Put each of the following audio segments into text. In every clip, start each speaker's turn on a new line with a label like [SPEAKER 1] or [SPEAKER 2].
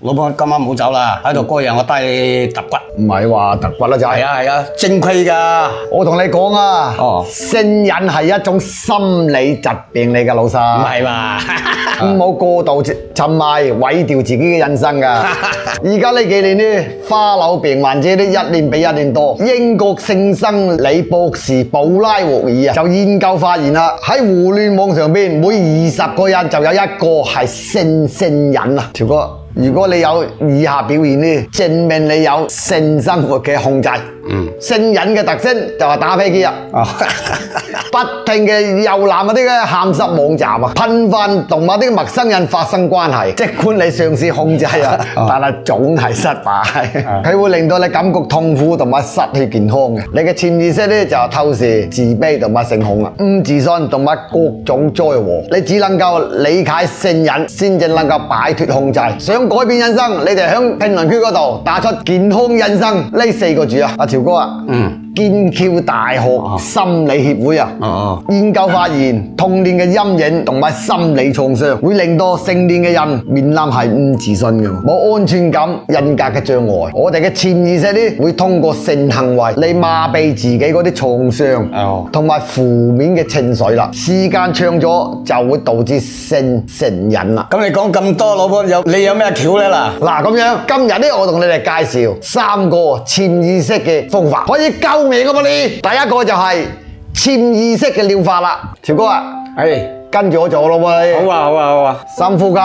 [SPEAKER 1] 老婆今晚唔好走啦，喺度過夜我帶你揼骨。
[SPEAKER 2] 唔係話揼骨啦，就係。
[SPEAKER 1] 係啊，正規㗎。
[SPEAKER 2] 我同你講啊，成癮係一種心理疾病嚟㗎，老
[SPEAKER 1] 唔
[SPEAKER 2] 細。
[SPEAKER 1] 係嘛？
[SPEAKER 2] 唔好過度沉迷，毀掉自己嘅人生㗎。而家呢幾年呢，花柳病患者都一年比一年多。英國性生理博士布拉沃爾啊，就研究發現啦，喺互聯網上邊，每20個人就有一個係性癮啊，條哥。如果你有以下表現呢，證明你有性生活嘅控制。性癮嘅特徵就係打飛機啊，不停嘅瀏覽嗰啲嘅鹹濕網站啊，頻繁同某啲陌生人發生關係，即管你嘗試控制啊，但係總係失敗。佢會令到你感覺痛苦同埋失去健康嘅。你嘅潛意識呢就透視自卑同埋性恐啊，唔自信同埋各種災禍。你只能夠理解性癮，先至能夠擺脫控制。想改變人生，你哋喺評論區嗰度打出健康人生呢4個字啊！阿條哥啊，劍橋大學心理協會啊，研究發現童年嘅陰影同埋心理創傷會令到成年嘅人面臨係唔自信嘅，冇安全感、人格嘅障礙。我哋嘅潛意識呢會通過性行為嚟麻痹自己嗰啲創傷同埋負面嘅情緒啦。時間長咗就會導致性成癮啦。
[SPEAKER 1] 咁你講咁多，老婆你有咩橋呢嗱？
[SPEAKER 2] 嗱咁樣，今日呢我同你哋介紹3個潛意識嘅方法，可以救命㗎嘛你。第一個就係潛意識嘅療法啦，條哥啊，跟住我做咯喎。
[SPEAKER 1] 好啊好啊好啊，
[SPEAKER 2] 深呼吸，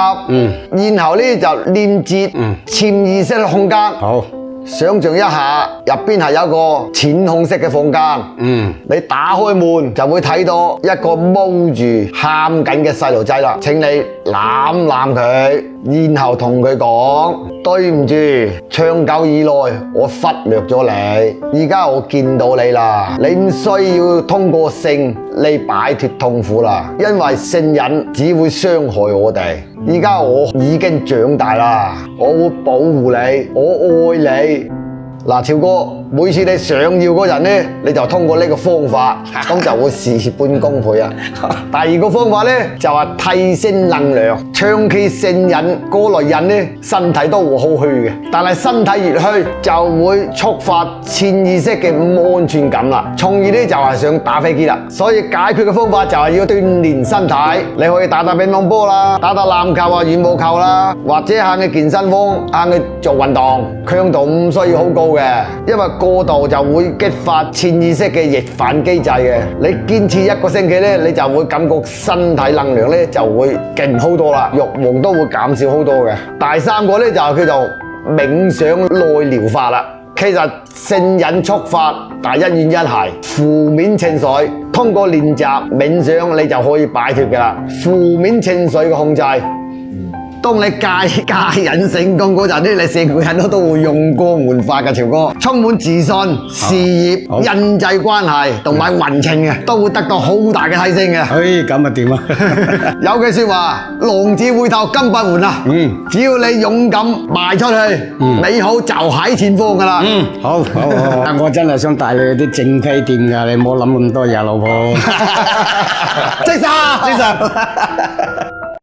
[SPEAKER 2] 然後呢就連接潛意識嘅空間。
[SPEAKER 1] 好。
[SPEAKER 2] 想象一下，入邊係有一個淺紅色嘅房間。你打開門就會睇到一個摸住喊緊嘅細路仔啦。請你攬攬佢，然後同佢講：對唔住，長久以來我忽略咗你，而家我見到你啦。你唔需要通過性嚟擺脫痛苦啦，因為性癮只會傷害我哋。而家我已經長大啦，我會保護你，我愛你。嗱，超哥，每次你想要嗰人呢，你就通過呢個方法，咁就會事半功倍啊。第二個方法呢，就係提升能量。長期性癮嗰類人呢，身體都會好虛嘅，但係身體越虛，就會觸發潛意識嘅唔安全感啦，從而呢就係想打飛機啦。所以解決嘅方法就係要鍛鍊身體。你可以打打乒乓波啦，打打籃球啊、羽毛球啦，或者行去健身房行去做運動，強度唔需要好高嘅，因為過度就會激發潛意識嘅逆反機制嘅。你堅持1個星期呢，你就會感覺身體能量呢就會勁好多啦，慾望都會減少好多嘅。第3個呢，就係叫做冥想內療法啦。其實性癮觸發第一原因係負面情緒，通過練習冥想你就可以擺脫㗎啦。負面情緒嘅控制。當你戒癮成功嗰陣呢，你成個人都會容光煥發嘅，潮哥，充滿自信，事業、人際關係同埋運程嘅都會得到好大嘅提升嘅。
[SPEAKER 1] 咁啊掂啊！
[SPEAKER 2] 有句說話，浪子回頭金不換啊！只要你勇敢邁出去，美好就喺前方噶啦。
[SPEAKER 1] 好，我真係想帶你去啲正規店噶，你唔好諗咁多嘢，老婆。
[SPEAKER 2] 即實。